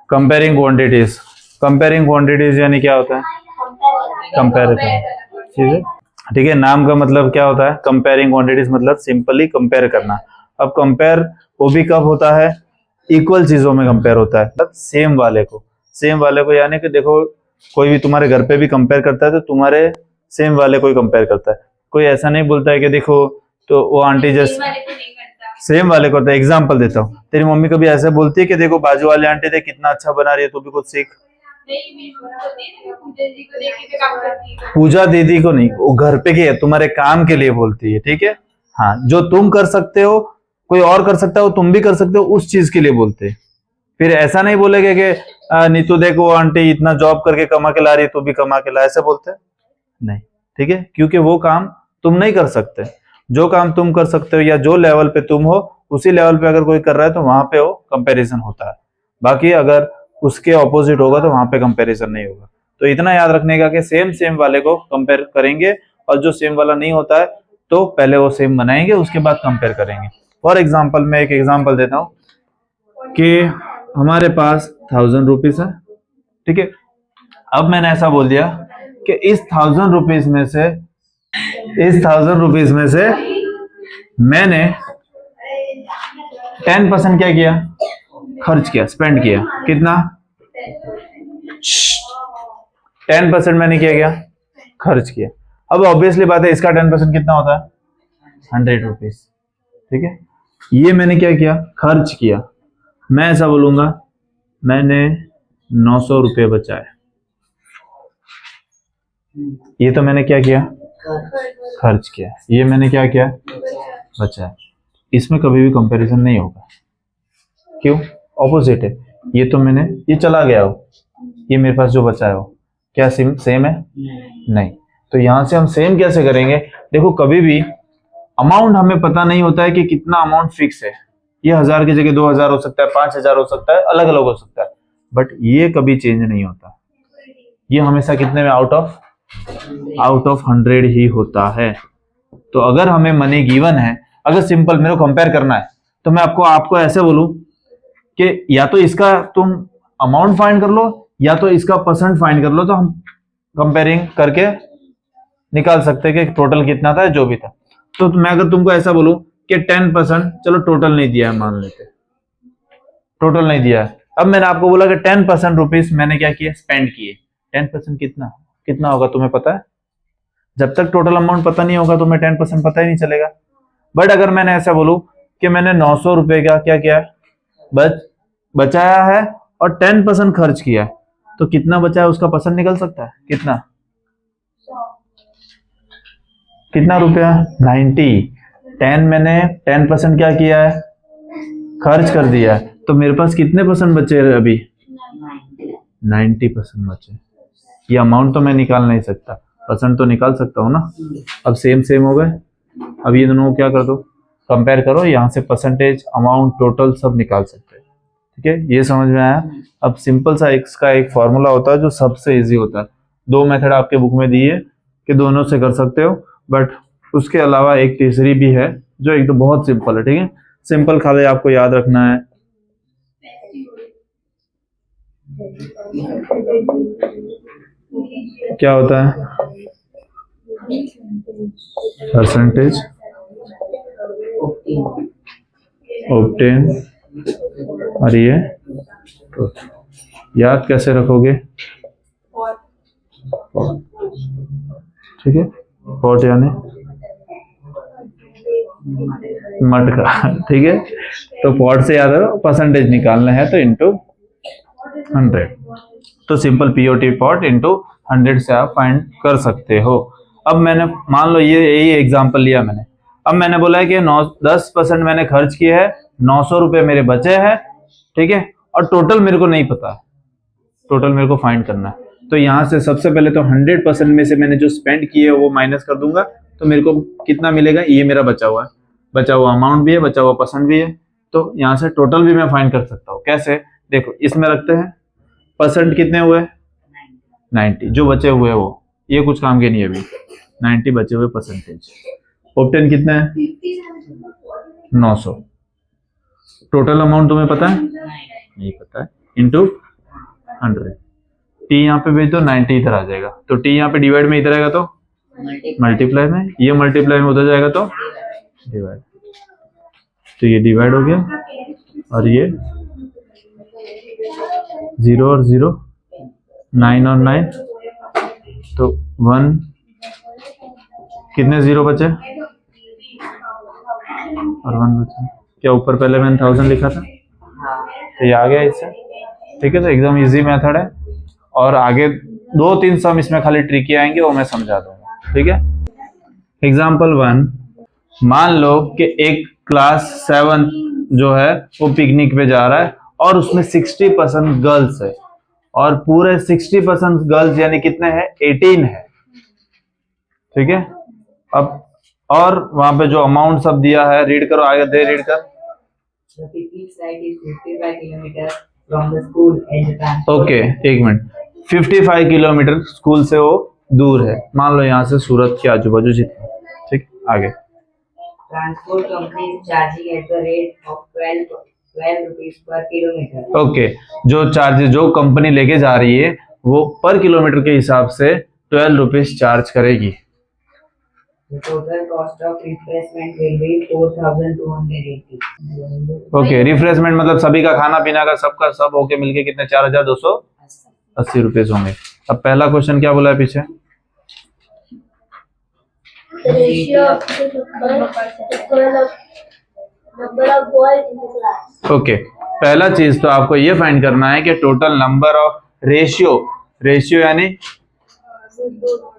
Comparing quantities. Comparing quantities यानी क्या होता है? कंपेयर करना, ठीक है। ठीक है, नाम का मतलब क्या होता है? कंपेयरिंग क्वांटिटीज मतलब सिंपली कंपेयर करना। अब कंपेयर वो भी कब होता है? इक्वल चीजों में कंपेयर होता है, मतलब सेम वाले को यानी कि देखो, कोई भी तुम्हारे घर पे भी कंपेयर करता है तो तुम्हारे सेम वाले को ही कंपेयर करता है। कोई ऐसा नहीं बोलता है कि देखो तो वो आंटी जैसे सेम वाले को होता है। एग्जाम्पल देता हूँ, तेरी मम्मी कभी ऐसे बोलती है कि देखो बाजू वाले आंटी देख कितना अच्छा बना रही है, तू भी कुछ सीख? पूजा दीदी को नहीं, वो घर पे के तुम्हारे काम के लिए बोलती है, ठीक है। हाँ, जो तुम कर सकते हो कोई और कर सकता है, वो तुम भी कर सकते हो, उस चीज के लिए बोलते हैं। फिर ऐसा नहीं बोलेगे कि नीतू देखो आंटी इतना जॉब करके कमा के ला रही है, तू भी कमा के ला, ऐसे बोलते हैं नहीं, ठीक है। क्योंकि वो काम तुम नहीं कर सकते। जो काम तुम कर सकते हो या जो लेवल पे तुम हो उसी लेवल पे अगर कोई कर रहा है तो वहां पे वो कंपैरिजन होता है। बाकी अगर उसके ऑपोजिट होगा तो वहां पे कंपैरिजन नहीं होगा। तो इतना याद रखने का कि सेम सेम वाले को कंपेयर करेंगे, और जो सेम वाला नहीं होता है तो पहले वो सेम बनाएंगे, उसके बाद कंपेयर करेंगे। फॉर एग्जाम्पल, मैं एक एग्जाम्पल देता हूँ कि हमारे पास 1000 रुपीज है, ठीक है। अब मैंने ऐसा बोल दिया कि इस 1000 रुपीज में से मैंने 10% क्या किया? खर्च किया, स्पेंड किया। कितना? 10% मैंने किया खर्च किया। अब ऑब्वियसली बात है, इसका 10% कितना होता है? 100 रुपीज, ठीक है। ये मैंने क्या किया? खर्च किया। मैं ऐसा बोलूंगा, मैंने 900 रुपये बचाए। ये तो मैंने क्या किया? खर्च किया। ये मैंने क्या किया? बचाया। इसमें कभी भी कंपैरिजन नहीं होगा। क्यों? ऑपोजिट है। ये तो मैंने, ये चला गया हो, ये मेरे पास जो बचा है हो, क्या सेम है? नहीं। तो यहां से हम सेम कैसे करेंगे? देखो, कभी भी अमाउंट हमें पता नहीं होता है कि कितना अमाउंट फिक्स है। ये 1000 की जगह 2000 हो सकता है, 5000 हो सकता है, अलग अलग हो सकता है, बट ये कभी चेंज नहीं होता। ये हमेशा कितने में? आउट ऑफ 100 ही होता है। तो अगर हमें मनी गिवन है, अगर सिंपल मेरे को कंपेयर करना है, तो मैं आपको ऐसे बोलूं कि या तो इसका तुम अमाउंट फाइंड कर लो या तो इसका परसेंट फाइंड कर लो, तो हम कंपेयरिंग करके निकाल सकते हैं कि टोटल कितना था, जो भी था। तो मैं अगर तुमको ऐसा बोलूं कि 10%, चलो टोटल नहीं दिया है, मान लेते टोटल नहीं दिया है। अब मैंने आपको बोला कि 10% रुपीज मैंने क्या किया? स्पेंड किए। 10% कितना कितना होगा तुम्हें पता है? जब तक टोटल अमाउंट पता नहीं होगा तुम्हें 10% पता ही नहीं चलेगा। बट अगर मैंने ऐसा बोलूं कि मैंने 900 रुपए का क्या किया? बचाया है और 10% खर्च किया है, तो कितना बचा है उसका परसेंट निकल सकता है? कितना कितना रुपया? 90। 10 मैंने 10% क्या किया है? खर्च कर दिया है, तो मेरे पास कितने परसेंट बचे अभी? 90% बचे। ये अमाउंट तो मैं निकाल नहीं सकता, परसेंट तो निकाल सकता हूँ ना। अब सेम सेम हो गए। अब ये दोनों को क्या कर दो? कंपेयर करो, यहाँ से परसेंटेज, अमाउंट, टोटल सब निकाल सकते हैं, ठीक है। ये समझ में आया? अब सिंपल सा इसका एक फॉर्मूला होता है जो सबसे इजी होता है। 2 मेथड आपके बुक में दी है कि दोनों से कर सकते हो, बट उसके अलावा एक तीसरी भी है जो एक तो बहुत सिंपल है, ठीक है। सिंपल खाली आपको याद रखना है। क्या होता है? परसेंटेज ऑब्टेन, और ये याद कैसे रखोगे? ठीक है, पॉट यानी मटका, ठीक है। तो पॉट से याद है, परसेंटेज निकालना है तो इंटू 100। तो सिंपल पीओटी पॉट इंटू 100 से आप फाइंड कर सकते हो। अब मैंने मान लो ये यही एग्जांपल लिया मैंने। अब मैंने बोला है कि 10% मैंने खर्च किए है, 900 रुपए मेरे बचे हैं, ठीक है। और टोटल मेरे को नहीं पता है, टोटल मेरे को फाइंड करना है। तो यहाँ से सबसे पहले तो 100% में से मैंने जो स्पेंड किए वो माइनस कर दूंगा, तो मेरे को कितना मिलेगा? ये मेरा बचा हुआ है, बचा हुआ अमाउंट भी है, बचा हुआ परसेंट भी है। तो यहाँ से टोटल भी मैं फाइंड कर सकता हूँ। कैसे? देखो, इसमें रखते हैं परसेंट कितने हुए? 90। जो बचे हुए वो ये कुछ काम के नहीं है अभी, 90 बचे हुए परसेंटेज। ऑब्टेन कितना है? 900। टोटल अमाउंट तुम्हें पता है? नहीं पता है। इंटू 100, टी यहाँ पे भेज दो, 90 इधर आ जाएगा, तो टी यहाँ पे डिवाइड में इधर आएगा तो मल्टीप्लाई में, ये मल्टीप्लाई में उधर जाएगा तो डिवाइड, तो ये डिवाइड हो गया और ये 0 और 0, 9 और 9, तो 1, कितने 0 बचे और 1 बचे। क्या ऊपर पहले मैंने 1000 लिखा था, तो ये आ गया इससे। ठीक है, तो एकदम इजी मेथड है, और आगे 2-3 सम इसमें खाली ट्रिकी आएंगे, वो मैं समझा दूंगा। ठीक है, एग्जाम्पल 1, मान लो कि एक क्लास 7 जो है वो पिकनिक पे जा रहा है और उसमें 60% गर्ल्स है, और पूरे 60% गर्ल्स यानी कितने हैं, 18 है। ठीक है, अब और वहां पे जो अमाउंट सब दिया है, रीड करो, आगे दे रीड कर। ओके, एक मिनट, 55 किलोमीटर स्कूल से वो दूर है, मान लो यहाँ से सूरत के आजू बाजू जितना। ठीक, आगे। Transport company is charging at the rate of 12 rupees पर किलोमीटर। ओके, जो चार्जेस जो कंपनी लेके जा रही है वो पर किलोमीटर के हिसाब से 12 रुपीज चार्ज करेगी। The total cost of refreshment will be 4280. Okay, refreshment मतलब सभी का खाना पीना का सबका सब होके मिलके कितने, 4280 रुपीज होंगे। अब पहला क्वेश्चन क्या बोला है पीछे, ओके, पहला चीज तो आपको ये फाइंड करना है कि टोटल नंबर ऑफ रेशियो यानी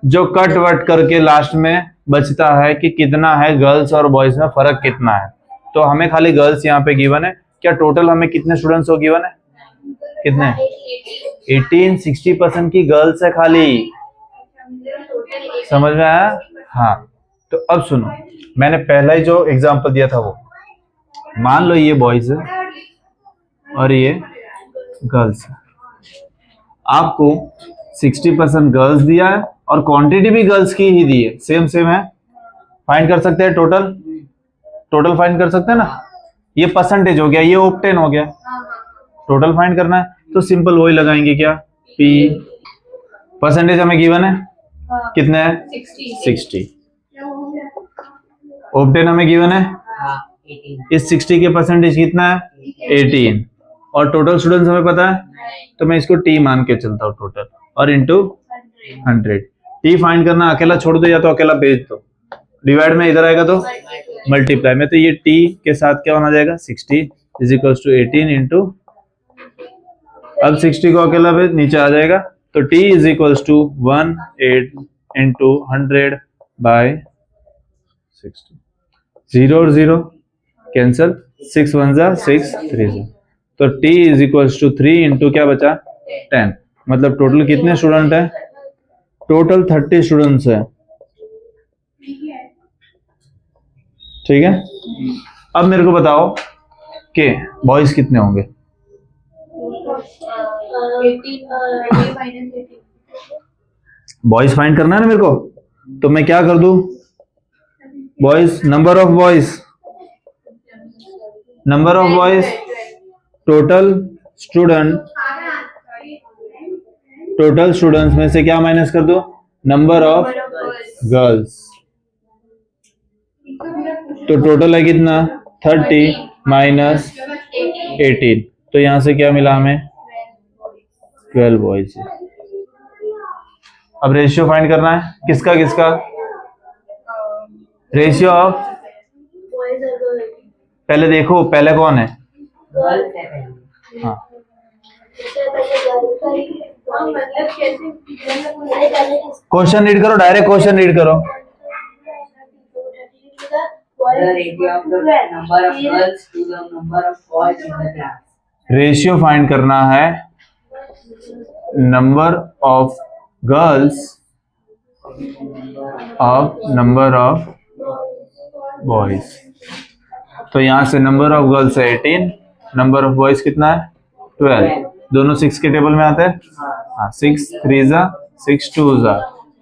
जो कट वट करके लास्ट में बचता है कि कितना है गर्ल्स और बॉयज में फर्क कितना है। तो हमें खाली गर्ल्स यहाँ पे गिवन है, क्या टोटल हमें कितने स्टूडेंट्स को गिवन है, कितने, 18, 60% की गर्ल्स है खाली, समझ में आया। हाँ, तो अब सुनो, मैंने पहला ही जो एग्जांपल दिया था वो, मान लो ये बॉयज है और ये गर्ल्स है, आपको 60% गर्ल्स दिया है और क्वांटिटी भी गर्ल्स की ही दी है, सेम है, फाइंड कर सकते हैं, टोटल फाइंड कर सकते हैं ना। ये परसेंटेज हो गया, ये ऑप्टेन हो गया, टोटल फाइंड करना है तो सिंपल वही लगाएंगे, क्या, पी, परसेंटेज हमें गिवन है कितने है, 60, ऑप्टेन हमें गिवन है, इस 60 के परसेंटेज कितना है, 18, और टोटल स्टूडेंट्स हमें पता है, तो मैं इसको टी मान के चलता हूँ टोटल, और इंटू 100। टी फाइंड करना, अकेला छोड़ दो या तो अकेला भेज दो, डिवाइड में इधर आएगा तो मल्टीप्लाई में, तो ये टी के साथ क्या होना जाएगा, 60 इज इक्वल्स टू 18 इंटू, अब 60 को अकेला भेज नीचे आ जाएगा, तो T is equals to 18 into 100 by 60, 0 और 0 कैंसल, 6 1 जा 6 3 जा, तो t is equals to 3 into क्या बचा, 10, मतलब टोटल कितने स्टूडेंट है, टोटल 30 स्टूडेंट्स है। ठीक है, अब मेरे को बताओ कि बॉयज कितने होंगे, बॉयज फाइंड करना है ना मेरे को, तो मैं क्या कर दूं, boys, number of boys total students में से क्या माइनस कर दो, नंबर ऑफ गर्ल्स, तो टोटल है कितना, 30 माइनस 18, तो यहां से क्या मिला हमें, 12 बॉयज। अब रेशियो फाइंड करना है, किसका रेशियो ऑफ, पहले देखो पहले कौन है, हाँ, क्वेश्चन रीड करो, डायरेक्ट क्वेश्चन रीड करो, रेशियो फाइंड करना है number of girls of number of boys, तो यहां से नंबर ऑफ गर्ल्स है 18, नंबर ऑफ बॉयज कितना है 12, दोनों 6 के टेबल में आते हैं, हाँ, 6 3 जा 6 2 जा,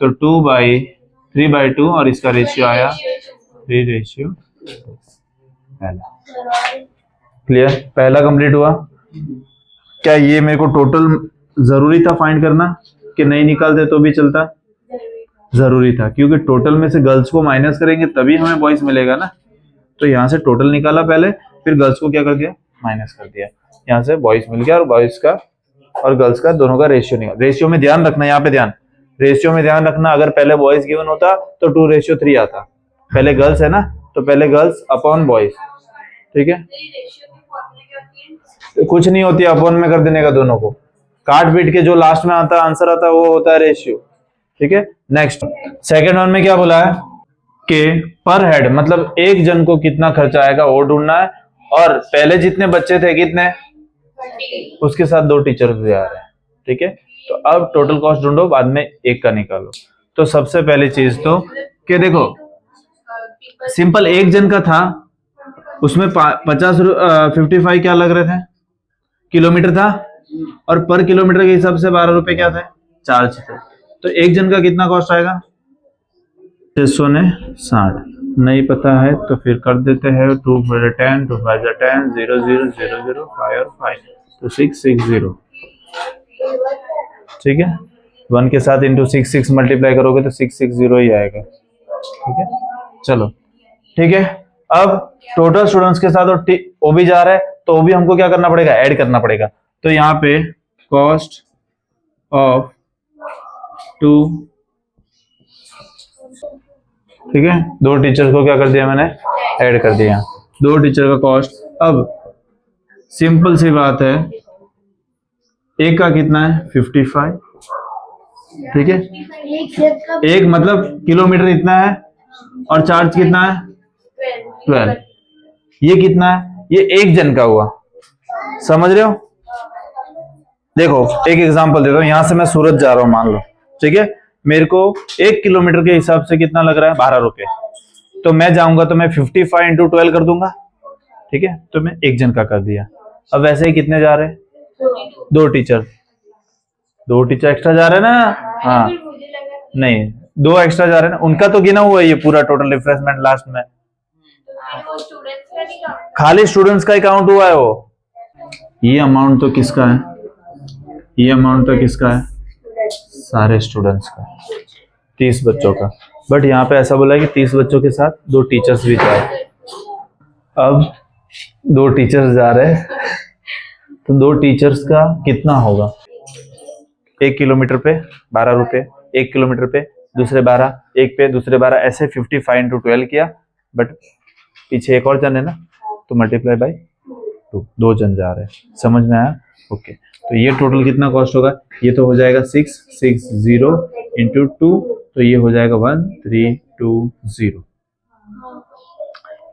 तो 3/2 और इसका रेशियो आया 3/2। पहला क्लियर, पहला कंप्लीट हुआ। क्या ये मेरे को टोटल जरूरी था फाइंड करना कि नहीं निकालते तो भी चलता? जरूरी था, क्योंकि टोटल में से गर्ल्स को माइनस करेंगे तभी हमें बॉयज मिलेगा ना। तो यहाँ से टोटल निकाला पहले, फिर गर्ल्स को क्या कर दिया, माइनस कर दिया। यहाँ से बॉयज मिल गया और बॉयज का और गर्ल्स का दोनों का रेशियो निकाल। रेशियो में ध्यान रखना, यहाँ पे ध्यान, रेशियो में ध्यान रखना। अगर पहले बॉयज गिवन होता तो 2:3 आता। पहले गर्ल्स है ना, तो पहले गर्ल्स अपॉन बॉयज, ठीक है। कुछ नहीं होती, अपॉन में कर देने का दोनों को, काट पीट के जो लास्ट में आता आंसर आता वो होता है रेशियो, ठीक है। नेक्स्ट सेकंड वन में क्या बोला है कि पर हेड मतलब एक जन को कितना खर्चा आएगा वो ढूंढना है। और पहले जितने बच्चे थे कितने, उसके साथ 2 टीचर्स भी आ रहे हैं, ठीक है। तो अब टोटल कॉस्ट ढूंढो, बाद में एक का निकालो। तो सबसे पहली चीज तो कि देखो सिंपल एक जन का था, उसमें 55 क्या लग रहे थे, किलोमीटर था, और पर किलोमीटर के हिसाब से 12 रुपए क्या थे, चार्ज थे। तो एक जन का कितना कॉस्ट आएगा, 660। नहीं पता है तो फिर कर देते हैं 2 4 10 2 5 10 0 0 0 0 5 और 5, तो 660, ठीक है। 1 के साथ इंटू 6 मल्टीप्लाई करोगे तो 660 ही आएगा, ठीक है। चलो ठीक है। अब टोटल स्टूडेंट्स के साथ और वो भी जा रहा है, तो वो भी हमको क्या करना पड़ेगा, ऐड करना पड़ेगा। तो यहाँ पे कॉस्ट ऑफ 2, ठीक है, 2 टीचर्स को क्या कर दिया मैंने, ऐड कर दिया, 2 टीचर का कॉस्ट। अब सिंपल सी बात है, एक का कितना है 55, ठीक है। एक मतलब किलोमीटर इतना है और चार्ज कितना है 12। ये कितना है, ये एक जन का हुआ, समझ रहे हो। देखो एक एग्जांपल देता हूं, यहां से मैं सूरत जा रहा हूं मान लो, ठीक है। मेरे को 1 किलोमीटर के हिसाब से कितना लग रहा है, 12 रुपए। तो मैं जाऊंगा तो मैं 55 इंटू 12 कर दूंगा, ठीक है। तो मैं एक जन का कर दिया। अब वैसे ही कितने जा रहे हैं, 2 टीचर, 2 टीचर एक्स्ट्रा जा रहे हैं ना, हाँ नहीं 2 एक्स्ट्रा जा रहे हैं ना, उनका तो गिना हुआ है ये पूरा टोटल रिफ्रेशमेंट लास्ट में, खाली स्टूडेंट्स का ही काउंट हुआ है वो। ये अमाउंट तो किसका है, ये अमाउंट तो किसका है, सारे स्टूडेंट्स का, 30 बच्चों का। बट यहाँ पे ऐसा बोला है कि 30 बच्चों के साथ 2 टीचर्स भी जाए। अब 2 टीचर्स जा रहे हैं तो 2 टीचर्स का कितना होगा, 1 किलोमीटर पे 12 रुपए, 1 किलोमीटर पे दूसरे 12, एक पे दूसरे 12, ऐसे 55 इंटू 12 किया। बट पीछे एक और जन है ना, तो मल्टीप्लाई बाई 2 जन जा रहे हैं, समझ में आया, ओके। तो ये टोटल कितना कॉस्ट होगा, ये तो हो जाएगा 660 इंटू 2, तो ये हो जाएगा 1320।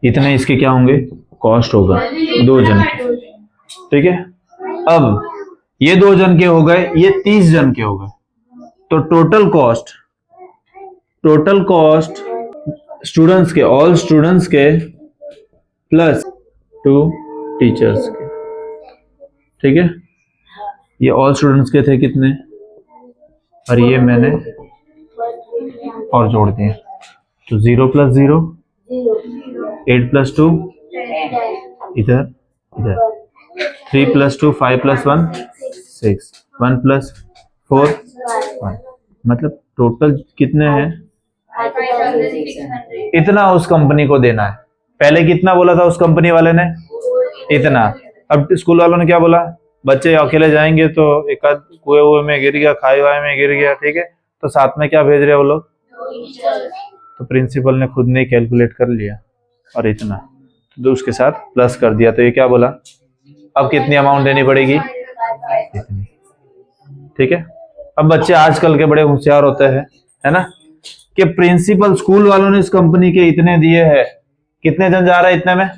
इतने इसके क्या होंगे, कॉस्ट होगा 2 जन के, ठीक है। अब ये 2 जन के हो गए, ये 30 जन के हो गए, तो टोटल कॉस्ट स्टूडेंट्स के, ऑल स्टूडेंट्स के प्लस 2 टीचर्स के, ठीक है। ये ऑल स्टूडेंट्स के थे कितने, और ये मैंने और जोड़ दिए, तो 0 + 0 8 + 2 इधर इधर, 3 + 2 5 + 1 6, 1 + 4 1, मतलब टोटल कितने हैं, इतना उस कंपनी को देना है। पहले कितना बोला था उस कंपनी वाले ने, इतना। अब स्कूल वालों ने क्या बोला, बच्चे अकेले जाएंगे तो एक आध कुएं में गिर गया, खाई वाई में गिर गया, ठीक है, तो साथ में क्या भेज रहे वो लोग, तो प्रिंसिपल ने खुद ने कैलकुलेट कर लिया और इतना, तो उसके साथ प्लस कर दिया। तो ये क्या बोला, अब कितनी अमाउंट देनी पड़ेगी, इतनी, ठीक है। अब बच्चे आजकल के बड़े होशियार होते हैं, है ना, कि प्रिंसिपल स्कूल वालों ने इस कंपनी के इतने दिए हैं, कितने जन जा रहा है इतने में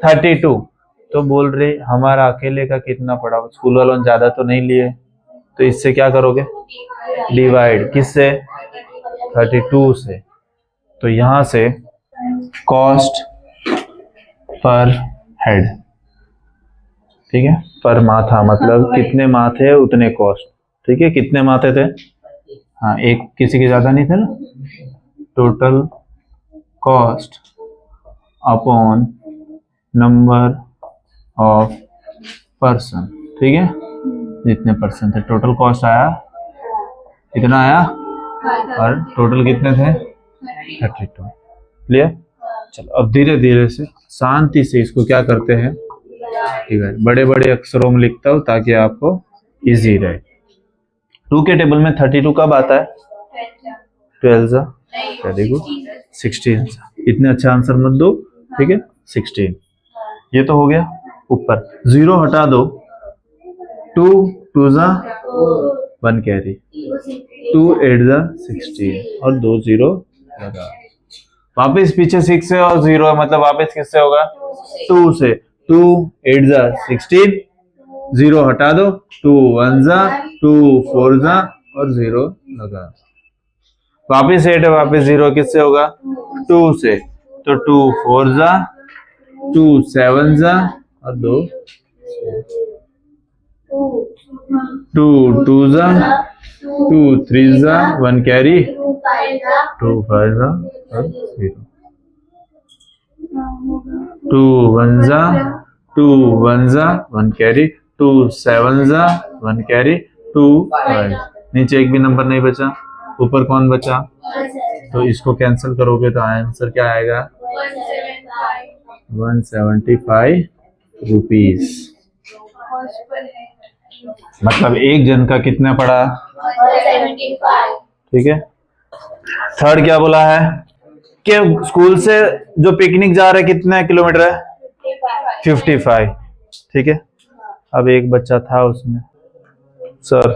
32, तो बोल रहे हमारा अकेले का कितना पड़ा, स्कूल वालों ने ज्यादा तो नहीं लिए, तो इससे क्या करोगे, डिवाइड, किससे, 32 से। तो यहां से कॉस्ट पर हेड, ठीक है, पर माथा मतलब कितने माथे उतने कॉस्ट, ठीक है, कितने माथे थे, हाँ एक किसी के ज्यादा नहीं थे ना, total cost upon number of person, ठीक है। जितने परसेंट थे। टोटल कॉस्ट आया कितना आया, और टोटल कितने थे 32। क्लियर। चलो अब धीरे धीरे से शांति से इसको क्या करते हैं, ठीक है, बड़े बड़े अक्षरों में लिखता हूँ ताकि आपको इजी रहे। 2 के टेबल में 32 कब आता है, 12 जा, वेरी गुड, 16 जा। इतने अच्छा आंसर मत दो, ठीक है, 16। ये तो हो गया। ऊपर 0 हटा दो, 2 2 जा 1 कैरी, 2 8 जा 16 और 2 0 लगा। वापिस पीछे 6 से और 0 है, मतलब वापिस किससे होगा 2 से। 2 8 जा 16, 0 हटा दो, 2 1 जा, 2 4 जा और 0 लगा। वापिस 8 है, वापिस 0 किससे होगा 2 से, तो 2 4 जा, 2 7 जा और 2 2 2 जा, 2 3 जा 1 कैरी, 2 5 जा और 0, 2 1 जा, 2 1 जा 1 कैरी, 2 7 जा 1 कैरी, 2 5। नीचे एक भी नंबर नहीं बचा, ऊपर कौन बचा, तो इसको कैंसिल करोगे तो आंसर क्या आएगा 175 रुपीज। मतलब एक जन का कितना पड़ा, 175। ठीक है। थर्ड क्या बोला है कि स्कूल से जो पिकनिक जा रहे कितने किलोमीटर है 55, ठीक है। अब एक बच्चा था उसमें, सर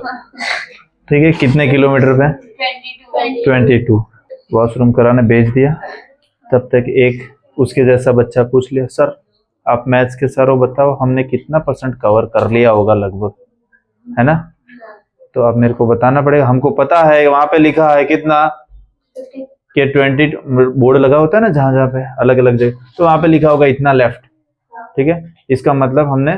ठीक है, कितने किलोमीटर पे 22। वॉशरूम कराने भेज दिया, तब तक एक उसके जैसा बच्चा पूछ लिया, सर आप मैथ्स के सर हो, बताओ हमने कितना परसेंट कवर कर लिया होगा लगभग, है ना। तो अब मेरे को बताना पड़ेगा, हमको पता है वहां पे लिखा है कितना कि 20, बोर्ड लगा होता है ना जहां जहां पे अलग अलग जगह, तो वहां पे लिखा होगा इतना लेफ्ट, ठीक है। इसका मतलब हमने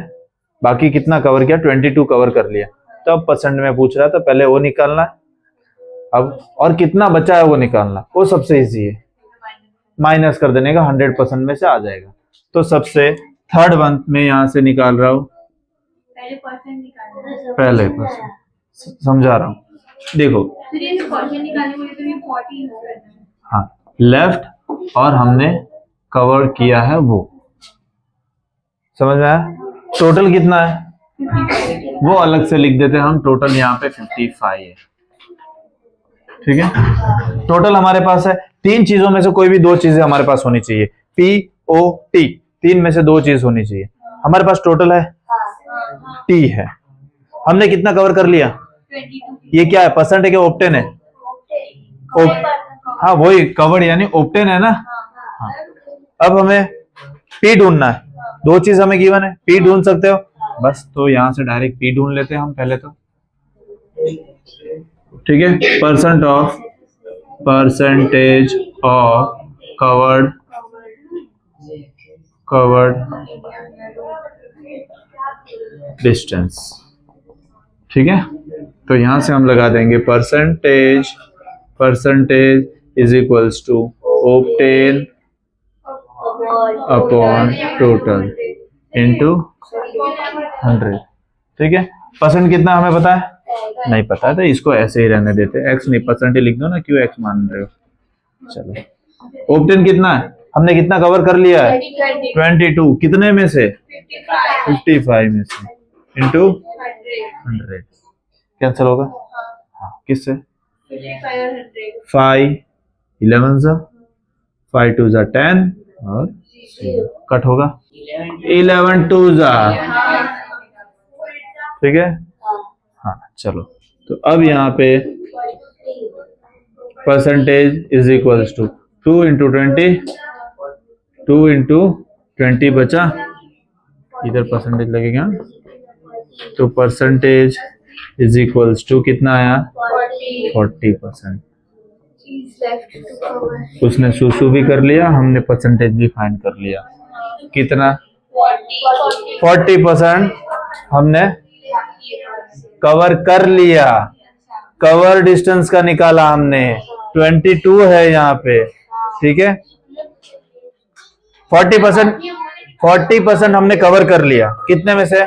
बाकी कितना कवर किया, 22 कवर कर लिया। तो अब परसेंट में पूछ रहा है तो पहले वो निकालना है, अब और कितना बचा है वो निकालना, वो सबसे इजी है, माइनस कर देने का 100% में से आ जाएगा। तो सबसे थर्ड वन में यहाँ से निकाल रहा हूँ, पहले परसेंट निकालना, पहले परसेंट समझा रहा हूँ, देखो फिर ये परसेंट निकालने के लिए तो ये 40 यूज करना है। हाँ, लेफ्ट और हमने कवर किया है वो, समझ में आया। टोटल कितना है वो अलग से लिख देते हैं हम, टोटल यहाँ पे 55 है, ठीक है। टोटल हमारे पास है, 3 चीजों में से कोई भी 2 चीजें हमारे पास होनी चाहिए, POT, 3 में से 2 चीज होनी चाहिए। हमारे पास टोटल है T है, हमने कितना कवर कर लिया, 22। ये क्या है, परसेंट है कि ऑप्टेन है, हाँ वही कवर्ड यानी ऑप्टेन है ना। हाँ। अब हमें P ढूंढना है, 2 चीज हमें गिवन है, P ढूंढ सकते हो बस, तो यहां से डायरेक्ट P ढूंढ लेते हैं हम पहले तो, ठीक है। परसेंटेज ऑफ कवर्ड डिस्टेंस, ठीक है। तो यहां से हम लगा देंगे percentage is equals to obtain upon total into 100, ठीक है। परसेंट कितना हमें पता है, नहीं पता है तो इसको ऐसे ही रहने देते हैं, एक्स नहीं परसेंट ही लिख दो ना, क्यों एक्स मान रहे हो। चलो ऑब्टेन कितना है, हमने कितना कवर कर लिया है 22, कितने में से 55 में से, इंटू 100, कैंसिल होगा, हाँ किससे 5 11 जा, 5 2 जा 10 और कट होगा 11 2 जा, ठीक है। हाँ चलो, तो अब यहाँ पे percentage is equals to 2 into 20, 2 into 20 बचा, इधर परसेंटेज लगेगा, तो परसेंटेज इज इक्वल्स टू कितना आया 40%। उसने सुसु भी कर लिया, हमने परसेंटेज भी फाइंड कर लिया, कितना 40% हमने कवर कर लिया, कवर डिस्टेंस का निकाला हमने, 22 है यहाँ पे, ठीक है। 40% हमने कवर कर लिया, कितने में से,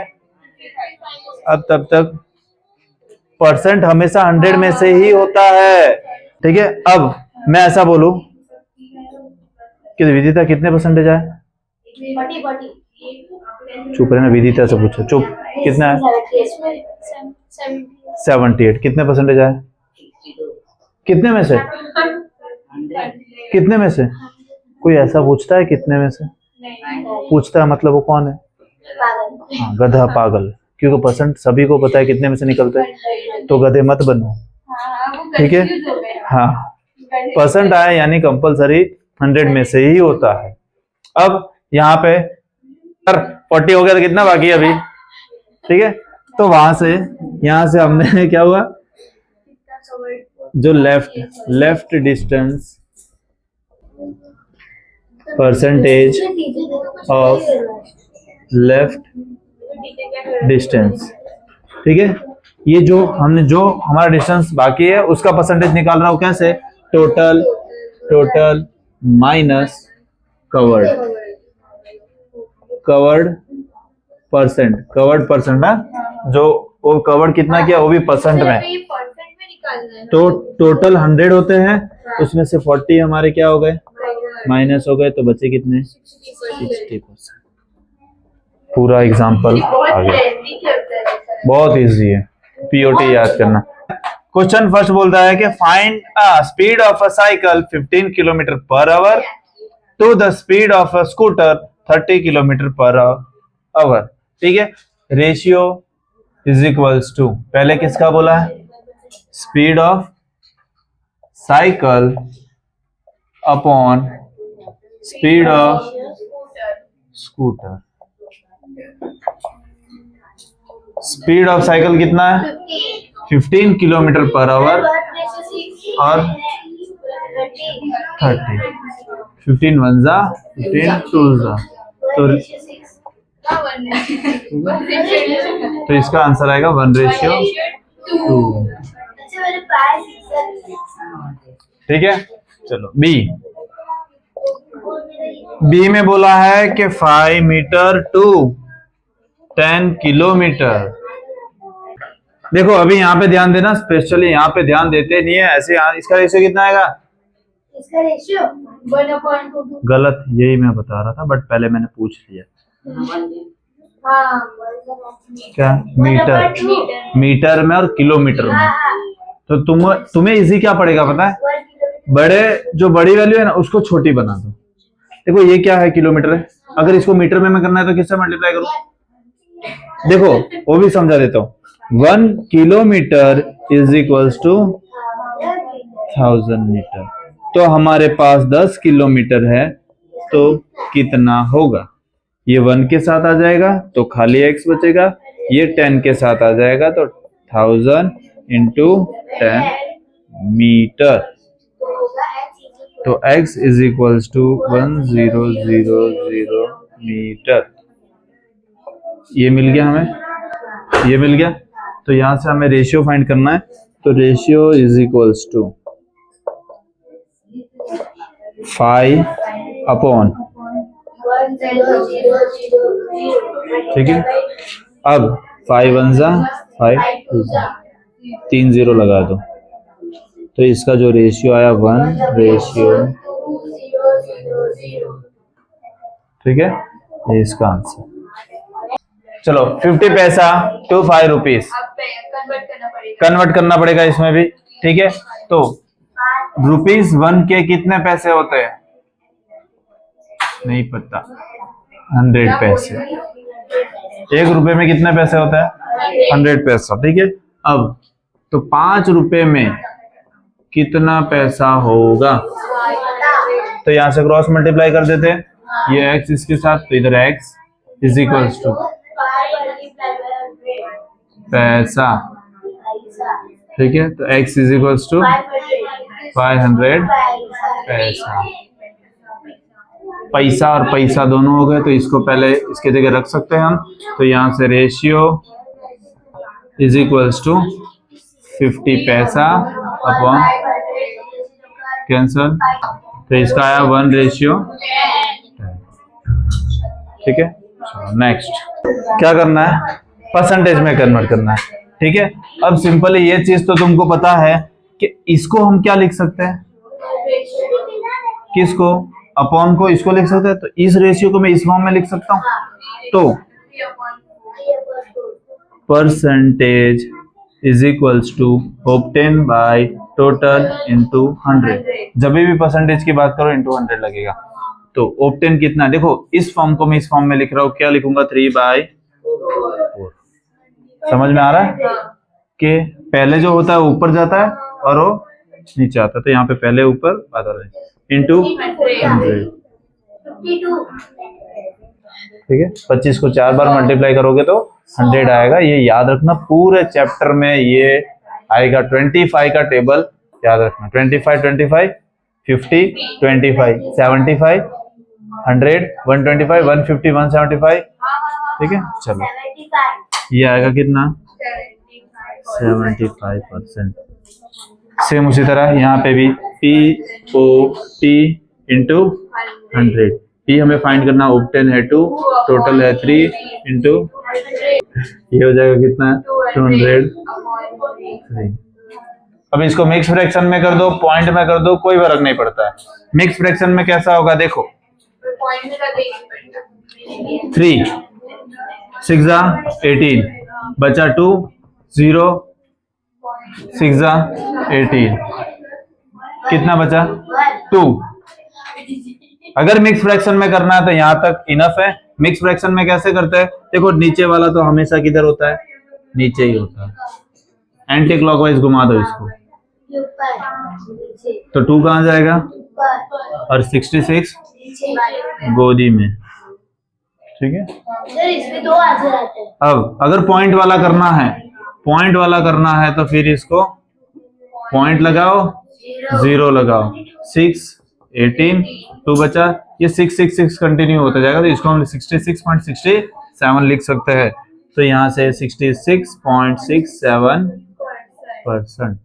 अब तब तक परसेंट हमेशा 100 में से ही होता है, ठीक है। अब मैं ऐसा बोलूं कि विदिता कितने परसेंटेज आए? 40 चुप रहना, विदिता से पूछो, चुप। कितना है? 78। कितने परसेंटेज आए? कितने में से? कितने में से? कोई ऐसा पूछता है कितने में से? पूछता है मतलब वो कौन है? हाँ, गधा, पागल। क्योंकि परसेंट सभी को पता है कितने में से निकलते हैं, तो गधे मत बनो, ठीक है। हाँ, परसेंट आए यानी कंपलसरी 100 में से ही होता है। अब यहाँ पे 40 हो गया, तो कितना बाकी है अभी, ठीक है। तो वहां से यहां से हमने क्या हुआ, जो left distance percentage of left distance, ठीक है। ये जो हमारा डिस्टेंस बाकी है उसका परसेंटेज निकाल रहा हूं, कैसे? टोटल माइनस कवर्ड परसेंट ना, जो वो कवर्ड कितना किया वो भी परसेंट में। तो टोटल 100 होते हैं, उसमें से 40 हमारे क्या हो गए? माइनस हो गए, तो बचे कितने? 60%। पूरा एग्जाम्पल आ गया, बहुत इजी है, पीओटी याद करना। क्वेश्चन फर्स्ट बोलता है कि find speed of a cycle 15 kilometre per hour to the speed of a scooter 30 kilometre per hour, ठीक है। रेशियो इज इक्वल्स टू, पहले किसका बोला है? Speed of cycle upon speed of scooter. Speed of cycle कितना है? 15 kilometre per our और 30। 15 1 जा 15 2 जा, तो इसका आंसर आएगा 1:2, ठीक है। चलो बी में बोला है कि 5 मीटर टू 10 किलोमीटर। देखो अभी यहाँ पे ध्यान देना, स्पेशली यहाँ पे ध्यान देते नहीं है ऐसे। इसका रेशियो कितना आएगा? इसका रेशियो 1/2। गलत, यही मैं बता रहा था, बट पहले मैंने पूछ लिया। क्या? मीटर में और किलोमीटर में। तो तुम्हें इजी क्या पड़ेगा पता है? जो बड़ी वैल्यू है ना उसको छोटी बना दो। देखो ये क्या है? किलोमीटर है। अगर इसको मीटर में करना है तो किससे मल्टीप्लाई करो? देखो वो भी समझा देता हूँ। 1 kilometre is equals to 1000 metre. तो हमारे पास 10 किलोमीटर है, तो कितना होगा? ये 1 के साथ आ जाएगा तो खाली x बचेगा, ये 10 के साथ आ जाएगा तो 1000 इंटू 10 मीटर। तो x is equals to 1000 metre. ये मिल गया हमें, ये मिल गया। तो यहां से हमें रेशियो फाइंड करना है, तो ratio is equals to 5 upon, ठीक है। अब 5 1 जा 5 2 जा, 3 0 लगा दो, तो इसका जो रेशियो आया 1:, ठीक है। ये इसका आंसर। चलो 50 पैसा टू 5 रुपीज कन्वर्ट करना पड़ेगा इसमें भी, ठीक है। तो ₹1 के कितने पैसे होते हैं? नहीं पता। 100 पैसे। 1 रुपए में कितने पैसे होता है? 100 पैसा, ठीक है। अब तो 5 रुपए में कितना पैसा होगा? तो यहां से क्रॉस मल्टीप्लाई कर देते हैं, ये x इसके साथ, तो इधर x इज इक्वल्स टू पैसा, ठीक है। तो x इज इक्वल्स टू 500 पैसा। पैसा और पैसा दोनों हो गए, तो इसको पहले इसके जगह रख सकते हैं हम। तो यहां से रेशियो इज इक्वल्स टू 50 पैसा अपॉन कैंसल, तो इसका आया 1:10, ठीक है। नेक्स्ट क्या करना है? परसेंटेज में कन्वर्ट करना है, ठीक है, अब सिंपली ये चीज तो तुमको पता है कि इसको हम क्या लिख सकते हैं, किसको, अपॉन को इसको लिख सकते हैं, तो इस रेशियो को मैं इस फॉर्म में लिख सकता हूँ। तो percentage is equals to obtain by total into 100। जब भी परसेंटेज की बात करो इंटू 100 लगेगा। तो ऑब्टेन कितना, देखो इस फॉर्म को मैं इस फॉर्म में लिख रहा हूँ, क्या लिखूंगा 3/4। समझ में आ रहा है कि पहले जो होता है ऊपर जाता है और वो नीचे आता है, तो यहाँ पे पहले ऊपर बात हो रही है इंटू 100। 52 ठीक है, 25 को 4 बार मल्टीप्लाई करोगे तो 100 आएगा। ये याद रखना, पूरे चैप्टर में ये आएगा। 25 का टेबल याद रखना, 25 25 50 25 75 100 125 150 175। ठीक है, चलो 75 ये आएगा कितना 75%। सेम उसी तरह यहाँ पे भी POT इंटू 100। P हमें फाइंड करना, ऑब्टेन है 2, टोटल है 3 इंटू, ये हो जाएगा कितना 203। अब इसको मिक्स फ्रैक्शन में कर दो, पॉइंट में कर दो, कोई फर्क नहीं पड़ता है। मिक्स फ्रैक्शन में कैसा होगा देखो, 3 6 18 बचा 2 0 6 18, कितना बचा 2। अगर मिक्स फ्रैक्शन में करना है तो यहाँ तक इनफ है। मिक्स फ्रैक्शन में कैसे करते हैं, देखो नीचे वाला तो हमेशा किधर होता है, नीचे ही होता है। एंटी क्लॉकवाइज घुमा दो इसको, ऊपर नीचे तो 2 कहाँ जाएगा ऊपर और 66 नीचे गोदी में। ठीक है, सर इसमें 2 आंसर आते हैं। अब अगर पॉइंट वाला करना है, पॉइंट वाला करना है तो फिर इसको पॉइंट लगाओ, 0 लगाओ, 6 18 2 बचा, ये 6 6 6 कंटिन्यू होता जाएगा, तो इसको हम 66.67 लिख सकते हैं। तो यहाँ से 66.67%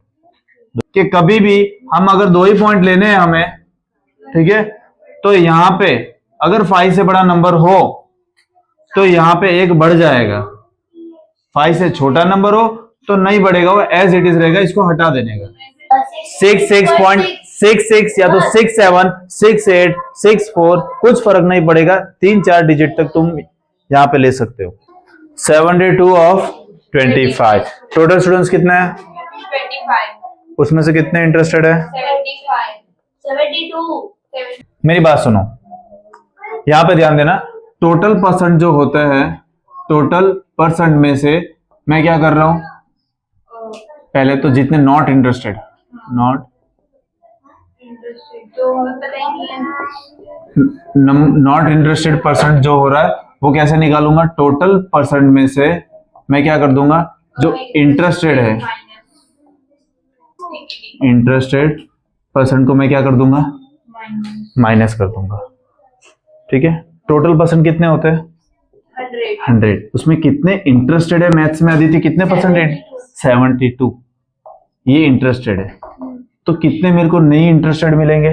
कि कभी भी हम अगर 2 ही पॉइंट लेने हैं हमें, ठीक है, तो यहाँ पे अगर 5 से बड़ा नंबर हो तो यहाँ पे 1 बढ़ जाएगा, 5 से छोटा नंबर हो तो नहीं बढ़ेगा, वो एज इट इज रहेगा, इसको हटा देने का। 66.66 या तो 67 68 64 कुछ फर्क नहीं पड़ेगा, 3-4 डिजिट तक तुम यहाँ पे ले सकते हो। 72 ऑफ 25। टोटल स्टूडेंट्स कितने हैं, 25 उसमें से कितने इंटरेस्टेड है, 75 72 मेरी बात सुनो, यहाँ पे ध्यान देना। टोटल परसेंट जो होता है, टोटल परसेंट में से मैं क्या कर रहा हूं, पहले तो जितने नॉट इंटरेस्टेड, नॉट इंटरेस्टेड तो हमें पता ही नहीं है। नॉट इंटरेस्टेड परसेंट जो हो रहा है वो कैसे निकालूंगा, टोटल परसेंट में से मैं क्या कर दूंगा, जो इंटरेस्टेड है, इंटरेस्टेड परसेंट को मैं क्या कर दूंगा, माइनस कर दूंगा। ठीक है, टोटल परसेंट कितने होते हैं 100, उसमें कितने इंटरेस्टेड है, मैथ्स में अदिति कितने परसेंटेज, 72, ये इंटरेस्टेड है, तो कितने मेरे को नहीं इंटरेस्टेड मिलेंगे,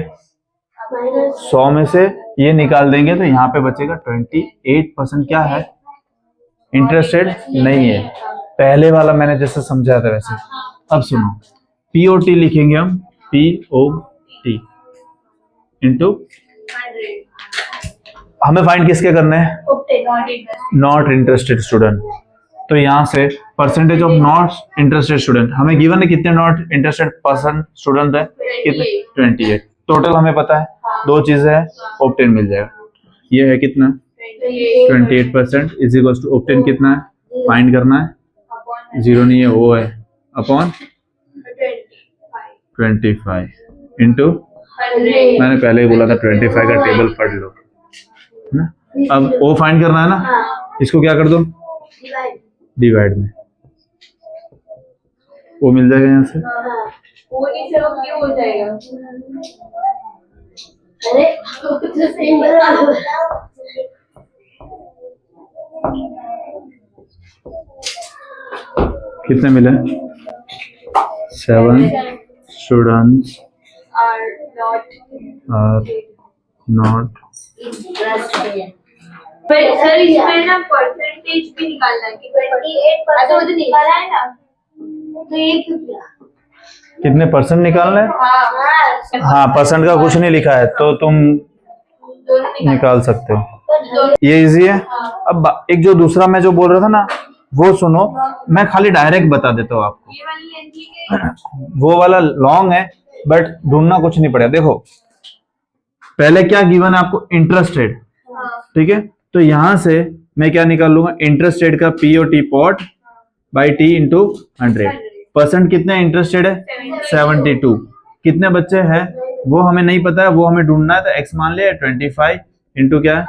100 में से ये निकाल देंगे तो यहाँ पे बचेगा 28% क्या है, इंटरेस्टेड नहीं है। पहले वाला मैंने जैसे समझाया था वैसे। अब सुनो, POT लिखेंगे हम, POT इंटू, हमें फाइंड किसके करने हैं, नॉट इंटरेस्टेड स्टूडेंट। तो यहाँ से percentage of not interested student, हमें गिवन है कितने नॉट इंटरेस्टेड पर्सन स्टूडेंट है, कितने 28। टोटल हमें पता है, 2 चीजें है, ऑब्टेन मिल जाएगा। ये है कितना 28% इज इक्वल टू ऑब्टेन कितना है, फाइंड करना है, 0 नहीं है, वो है अपॉन 25 इंटू, मैंने पहले ही बोला था 25 का टेबल पढ़ लो ना। अब ओ फाइंड करना है ना, इसको क्या कर दो, डिवाइड में, वो मिल जाएगा यहाँ से, वो नहीं से वो क्यों हो जाएगा। अरे तो सेम बराबर कितने मिले, 7 स्टूडेंट्स आर नॉट पर सर इसमें ना परसेंटेज भी निकालना है कि 28% तो निकाला है ना, तो ये क्यों किया? कितने परसेंट निकालना है? हाँ हाँ, परसेंट का कुछ नहीं लिखा है तो तुम दोनों निकाल सकते हो। दोनों ये इजी है। अब एक जो दूसरा मैं जो बोल रहा था ना, वो सुनो, मैं खाली डायरेक्ट बता देता हूँ आपको। ये वाली लेंथ ठीक है। वो वाला लॉन्ग है बट ढूंढना कुछ नहीं पड़ेगा। देखो पहले क्या गिवन है आपको, इंटरेस्ट रेट, हाँ ठीक है। तो यहां से मैं क्या निकाल लूंगा, इंटरेस्ट रेट का P O T pot by T into 100। Percent कितने इंटरेस्ट रेट है? 72। कितने बच्चे हैं वो हमें नहीं पता है, वो हमें ढूंढना है। तो एक्स मान लिया 25 इंटू क्या है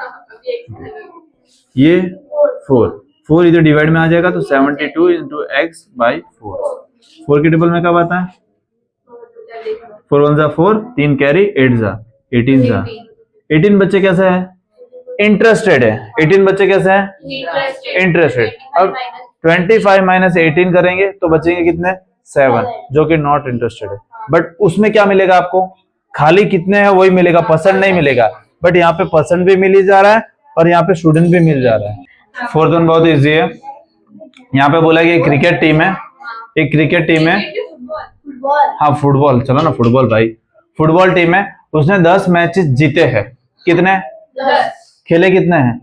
ये 4 इधर डिवाइड में आ जाएगा तो 72 इंटू एक्स बाई 4 के टेबल में कब आता है? 4 1 जा 4, 3 कैरी 8 जा 18 जा 18 बच्चे कैसे है? इंटरेस्टेड है। 18 बच्चे कैसे हैं? इंटरेस्टेड। अब 25 माइनस 18 करेंगे तो बचेंगे कितने? 7, जो कि नॉट इंटरेस्टेड है। बट उसमें क्या मिलेगा आपको? खाली कितने हैं वही मिलेगा, परसेंट नहीं मिलेगा। बट यहाँ पे परसेंट भी मिल ही जा रहा है और यहाँ पे स्टूडेंट भी मिल जा रहा है। फोर्थ वन बहुत इजी है। यहाँ पे बोला कि क्रिकेट टीम है, एक क्रिकेट टीम है, फुटबॉल हाँ फुटबॉल, चलो ना फुटबॉल भाई। फुटबॉल टीम है, उसने 10 मैचेस जीते हैं। कितने? 10 खेले कितने हैं?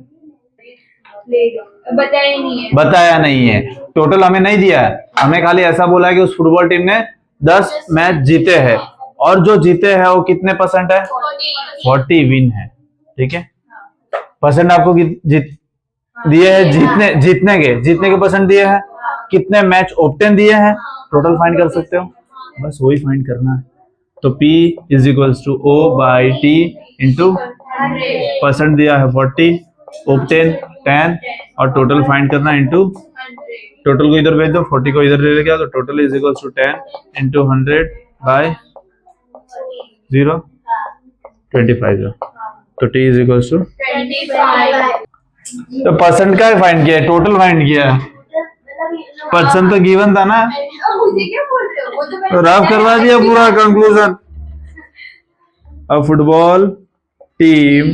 बताया नहीं है। बताया नहीं है। टोटल हमें नहीं दिया है, हमें खाली ऐसा बोला है कि उस फुटबॉल टीम ने 10 मैच जीते हैं और जो जीते हैं वो कितने परसेंट है? 40 विन है, ठीक है। परसेंट आपको दिए हैं जीतने के परसेंट दिए हैं, कितने मैच ऑब्टेन दिए हैं, टोटल फाइंड कर सकते हो, बस वही फाइंड करना है। तो P is equals to O by T into percent दिया है 40, ऑब्टेन 10 और टोटल फाइंड करना इंटू टोटल को इधर भेज दो, 40 को इधर ले लेके आओ तो total is equals to 10 into 100 by 0 25 तो T इज इक्वल्स टू 25। तो परसेंट का फाइंड किया है, टोटल फाइंड किया है। परसेंट तो गिवन था ना, मुझे क्या बोल रहे हो? वो तो तो रफ करवा दिया पूरा कंक्लूजन। अब फुटबॉल टीम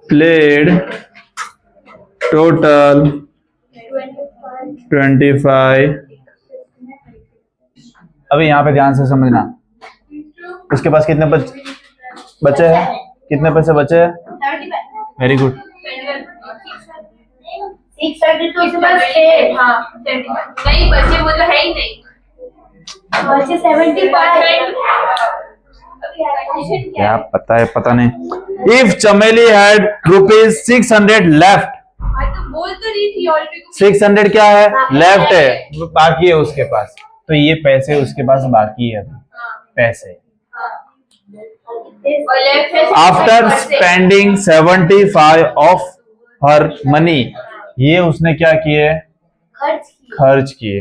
प्लेड टोटल 25। अभी यहाँ पे ध्यान से समझना, उसके पास कितने बचे हैं, कितने पैसे बचे हैं? 75 वेरी गुड। 632 इसके पास 8 हाँ 75 नहीं बचे, वो तो है ही नहीं। बचे 75 क्या पता है, पता नहीं। इफ चमेली हैड ₹600 लेफ्ट, हाँ तो बोल तो रही थी ऑलरेडी। 600 क्या है? लेफ्ट है, बाकी है उसके पास। तो ये पैसे उसके पास बाकी है, पैसे। और लेफ्ट है after spending 75 of her money, ये उसने क्या किए? खर्च किए।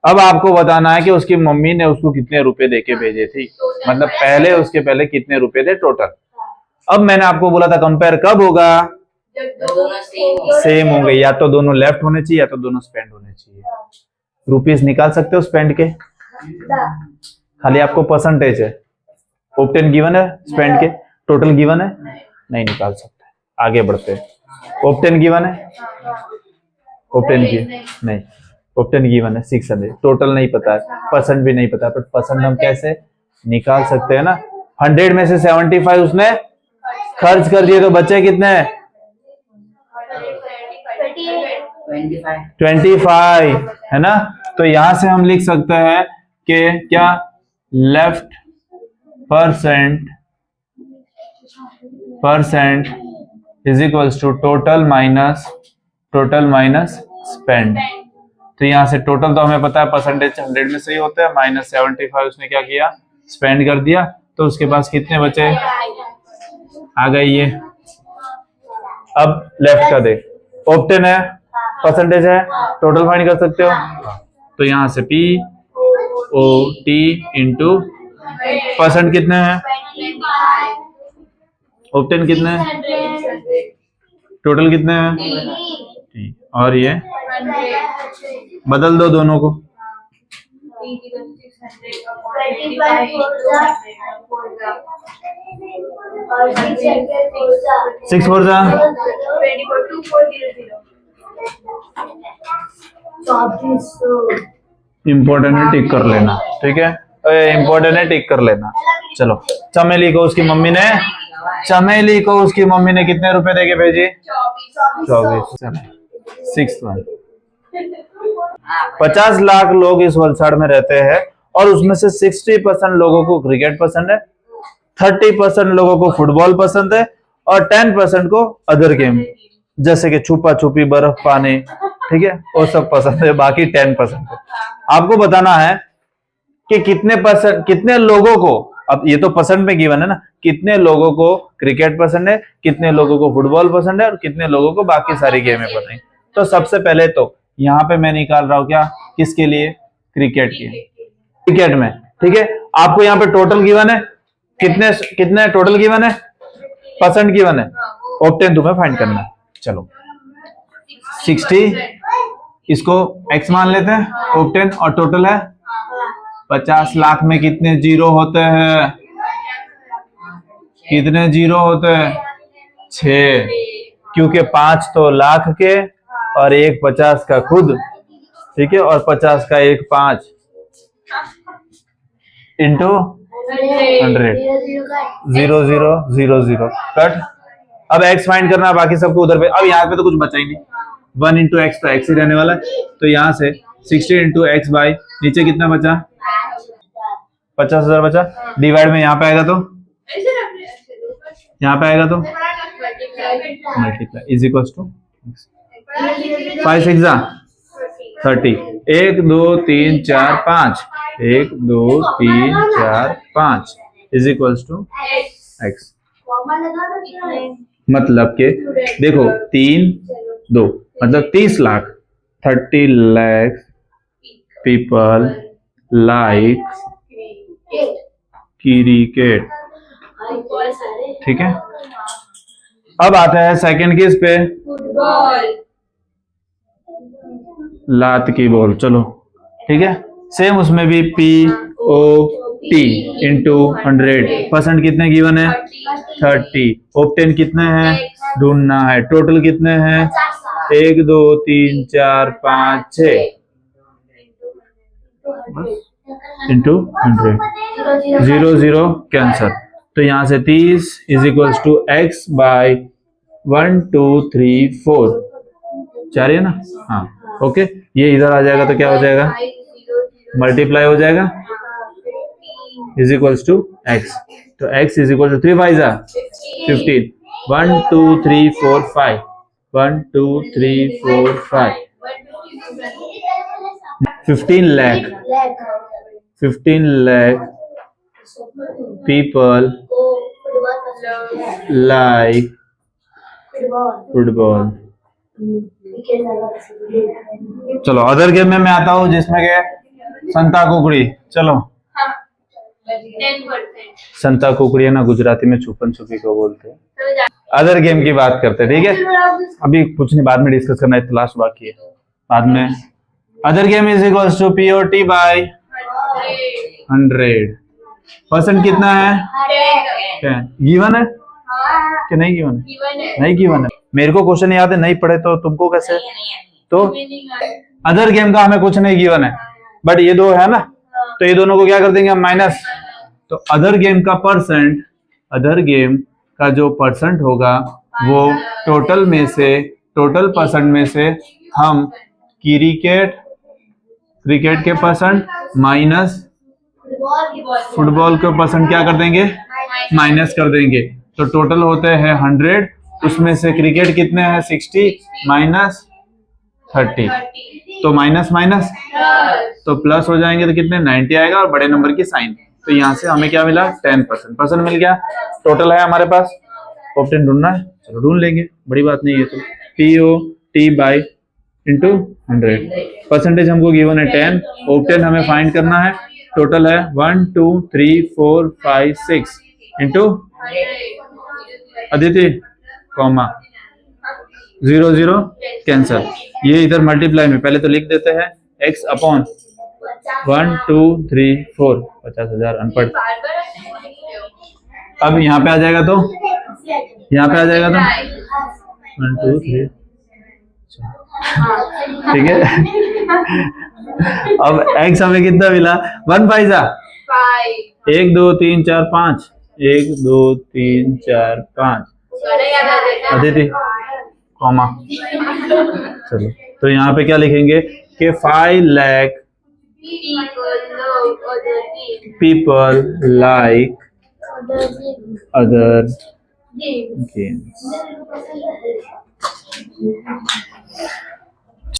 अब आपको बताना है कि उसकी मम्मी ने उसको कितने रुपए देके भेजे थे, मतलब पहले उसके पहले कितने रुपए थे टोटल। अब मैंने आपको बोला था कंपेयर कब होगा? जब दोनों सेम हो गए, या तो दोनों लेफ्ट होने चाहिए या तो दोनों स्पेंड होने चाहिए। रुपीस निकाल सकते हो स्पेंड के, खाली आपको परसेंटेज है, ऑब्टेन गिवन है, स्पेंड के टोटल गिवन है, नहीं निकाल सकते। आगे बढ़ते हैं। ऑब्टेन गिवन है, ऑब्टेन की नहीं, ऑब्टेन गिवन है 600, टोटल नहीं पता है, परसेंट भी नहीं पता है, बट परसेंट हम कैसे निकाल सकते हैं ना। 100 में से 75 उसने खर्च कर दिए तो बचे कितने? 25 है ना। तो यहां से हम लिख सकते हैं कि क्या, left percent is equals to total minus spend. तो यहां से टोटल तो हमें पता है परसेंटेज 100 में से ही होता है, माइनस 75 उसने क्या किया? स्पेंड कर दिया। तो उसके पास कितने बचे? आ गए ये। अब लेफ्ट का देख, ऑब्टेन है, परसेंटेज है, टोटल फाइंड कर सकते हो। तो यहां से P O T into percent कितने हैं, ऑब्टेन कितने हैं, टोटल कितने हैं, और ये बदल दो दोनों को। 6 4 जा इम्पोर्टेंट है, टिक कर लेना, ठीक है। इम्पोर्टेंट है, टिक कर लेना। चलो, चमेली को उसकी मम्मी ने कितने रुपए देके भेजी? 24। 6th one. 50 लाख लोग इस वलसाड़ में रहते हैं और उसमें से 60% लोगों को क्रिकेट पसंद है, 30% लोगों को फुटबॉल पसंद है और 10% को अदर गेम जैसे कि छुपा छुपी, बर्फ पानी, ठीक है, वो सब पसंद है। बाकी 10% को आपको बताना है कि कितने लोगों को, अब ये तो पसंद में गिवन है ना, कितने लोगों को क्रिकेट पसंद है, कितने लोगों को फुटबॉल पसंद है और कितने लोगों को बाकी सारी गेमें पसंद है। तो सबसे पहले तो यहाँ पे मैं निकाल रहा हूँ क्या, किसके लिए? क्रिकेट के, क्रिकेट में, ठीक है। आपको यहाँ पे टोटल गिवन है, कितने टोटल गिवन है, परसेंट गिवन है, ऑब्टेन तुम्हें फाइंड करना है। चलो 60, इसको x मान लेते हैं, ऑब्टेन, और टोटल है 50 लाख में कितने जीरो होते हैं? कितने जीरो होते हैं? 6, क्योंकि 5 तो लाख के और 1 50 का खुद, ठीक है, और 50 का 1 5 इंटू 100, 0 0 0 0 कट। अब x फाइंड करना, बाकी सबको उधर पे। अब यहाँ पे तो कुछ बचा ही नहीं, 1 इंटू एक्स तो x ही रहने वाला है, तो यहाँ से 60 इंटू एक्स बाई नीचे कितना बचा? 50,000 बचा। डिवाइड में यहाँ पे आएगा तो multiply is equals to 5 6 30, 1 2 3 4 5, 1 2 3 4 5 is equals to x। मतलब के देखो 3 2 मतलब 30 lakh, 30 lakh people like cricket, ठीक है। अब आता है सेकंड केस पे, लात की बॉल। चलो ठीक है, सेम उसमें भी POT इंटू 100%, कितने गिवन है? 30। ऑब्टेन कितने हैं ढूंढना है, टोटल कितने हैं? 1 2 3 4 5 6 इंटू 100, 0 0 कैंसर। तो यहां से 30 is equals to x by 1 2 3 4, 4 है ना? हाँ ओके, ये इधर आ जाएगा तो क्या हो जाएगा? मल्टीप्लाई हो जाएगा, इज इक्वल्स टू x। तो x is equal to 3 5 15, 1 2 3 4 5, 1 2 3 4 5, 15 lakh people like football. चलो अदर गेम में मैं आता हूँ जिसमें के संता कुकड़ी। चलो 10%। संता कुकड़ी है ना, गुजराती में छुपन छुपी को बोलते हैं। अदर गेम की बात करते हैं, ठीक है। अभी कुछ नहीं, बाद में डिस्कस करना है, तो लास्ट बाकी है बाद में। Other game is equals to POT by 100%। कितना है? गिवन है कि नहीं गिवन है? नहीं गिवन है। मेरे को क्वेश्चन याद है, नहीं पढ़े तो तुमको कैसे? तो अदर गेम का हमें कुछ नहीं गिवन है, बट ये दो है ना, तो ये दोनों को क्या कर देंगे हम? माइनस। तो अदर गेम का परसेंट, अदर गेम का जो परसेंट होगा वो टोटल में से, टोटल परसेंट में से हम क्रिकेट के परसेंट माइनस फुटबॉल के परसेंट क्या कर देंगे? माइनस कर देंगे। तो टोटल होते हैं 100, उसमें से क्रिकेट कितने हैं? 60 माइनस 30, तो माइनस माइनस तो प्लस हो जाएंगे, तो कितने? 90 आएगा और बड़े नंबर की साइन। तो यहाँ से हमें क्या मिला? 10%। परसेंट मिल गया। टोटल है हमारे पास, ऑप्टेन ढूंढना है, चलो ढूंढ लेंगे, बड़ी बात नहीं है। तो POT बाई इंटू 100, परसेंटेज हमको गिवन है 10, ऑप्टेन हमें फाइंड करना है। टोटल है 1 2 3 4 5 6 इंटू अदिति कॉमा 0 0 कैंसर। ये इधर मल्टीप्लाई में पहले तो लिख देते हैं x अपॉन 1 2 3 4, 50,000 अनपढ़। अब यहाँ पे आ जाएगा तो 1 2 3 ठीक है। अब x हमें कितना मिला? 1 5 5 1 2 3 4 5 1 2 3 4 5 गाना याद आ जाता है। अदिति कॉमा। चलो तो यहाँ पे क्या लिखेंगे कि 5 lakh People love other people like games. other games.